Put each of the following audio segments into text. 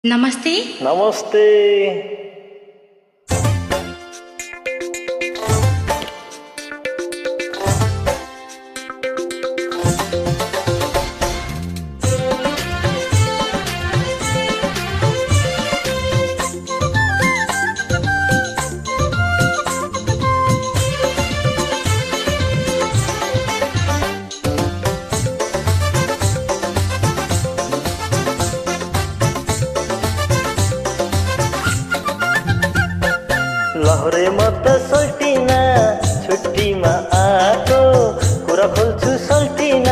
नमस्ते। नमस्ते। लहरे म त सल्टिन छुट्टीमा आएको कुरा खोल्छु सल्टिन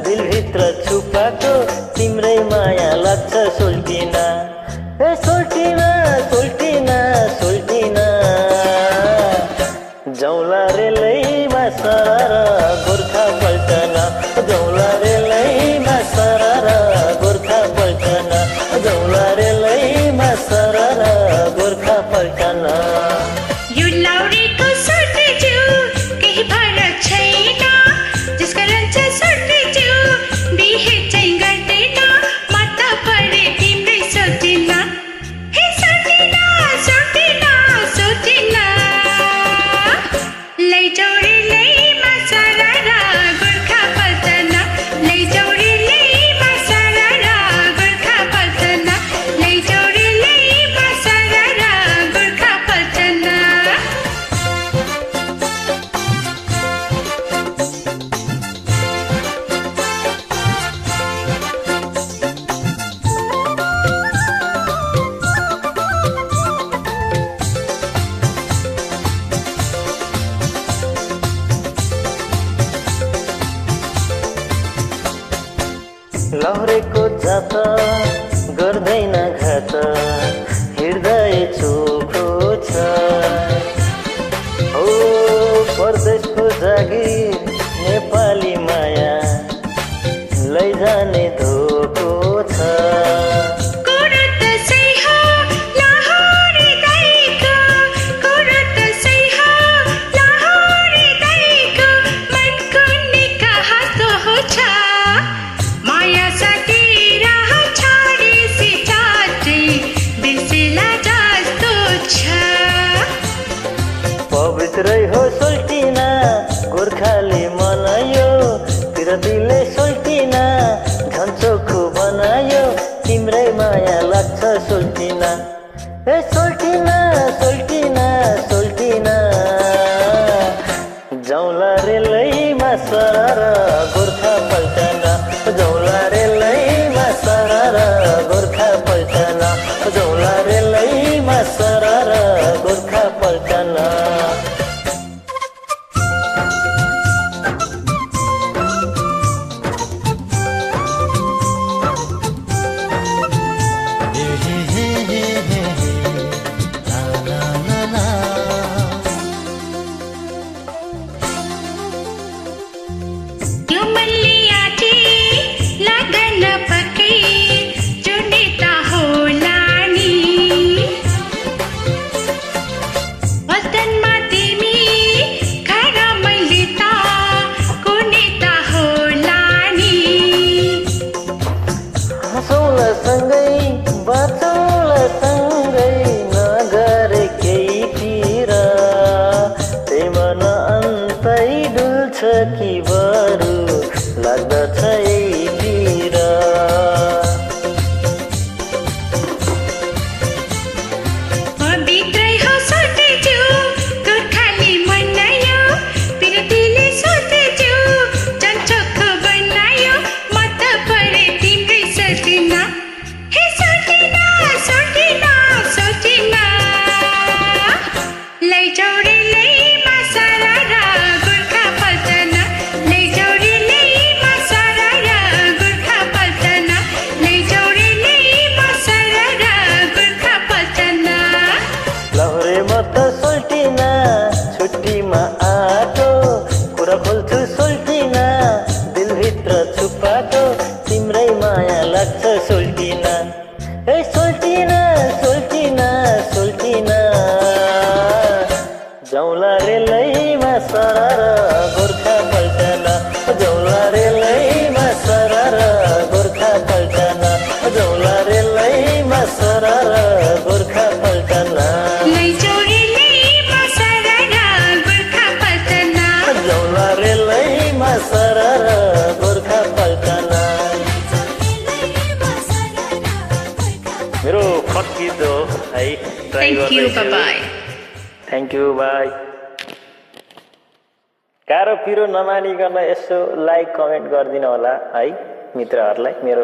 दिलभित्र छुपाको तिम्रै माया लाग्छ सोल्टिन ए सोल्टिन सोल्टिन सोल्टिन जाउँला रेलैमा सरर गोर्खा पल्टन जाउँला रेलैमा सरर गोर्खा पल्टन जाउँला रेलैमा सरर गोर्खा पल्टन यो लाउरेको सर्टेछु केही फरक छैन, जसका रन्छ सर्टेछु बिहे चाहिँ गर्दैन, म त परे तिम्रै सोचिन, हे सोचिन सोचिन सोचिन लैजाऊ रे लैमा सरर गोर्खा पल्टन, लैजाऊ रे लैमा सरर गोर्खा पल्टन, लैजाऊ रे लैमा सरर गोर्खा पल्टन। लहरेको जात गर्दैन घात हृदय चोखो छ ओ परदेशको जागिर नेपाली माया लैजाने धोको छ कुरा त सही हो लाहोरे दाइको, कुरा त सही हो लाहोरे दाइको, मनको निकाह त हो छ, माया साथी राह छाडेसी टाढी बिर्सिला जस्तो छ। पवित्रै हो सोल्टिन गोर्खाले मनायो पिरतीले सोल्टिन झन् चोखो बनायो तिम्रै माया लाग्छ सोल्टिन ए सोल्टिन सोल्टिन सोल्टिन जाउँला रेलैमा सरर गोर्खा पल्टन जाउँला रेलैमा सरर गोर्खा पल्टन जाउँला रेलैमा सरर गोर्खा पल्टन यो मल्लियाठी लगन पकै जुनेता होला नि, वतनमा तिमी घर मैले त कुनेता होला नि। हँसौला सँगै बाँचौला सँगै नगरे केही पिर त्यही मन अन्तै डुल्छ कि बरु लाग्दछ यही पिर भित्रै हो सोचेछु गोर्खाली मनायो पिरतीले सोचेछु झन् चोखो बनायो, म त परे तिम्रै सोचिन, हे सोचिन सोचिन सोचिन लैजाऊ रे लैमा सरर गोर्खा पल्टन, लैजाऊ रे लैमा सरर गोर्खा पल्टन, लैजाऊ रे लैमा सरर गोर्खा पल्टन। लहरे म त सोल्टिन छुट्टीमा आएको कुरा खोल्छु सोल्टिन दिलभित्र छुपाको तिम्रै माया लाग्छ सोल्टिन ए सोल्टिन सोल्टिन सोल्टिन जाउँला रेलैमा सरर गोर्खा पल्टन जाउँला रेलैमा सरर गोर्खा पल्टन जाउँला रेलैमा सरर गोर्खा पल्टन लैचौरीलैमा सरर गोर्खा पल्टन जाउँला रेलैमा सरर गोर्खा पल्टन मेरो फर्स्ट गीत हो है ट्राई Thank you, गर्दैछु bye-bye. थ्याङ्क यू बाई गाह्रो पिरो नमानिकन यसो लाइक कमेन्ट गरिदिनु होला है मित्रहरूलाई मेरो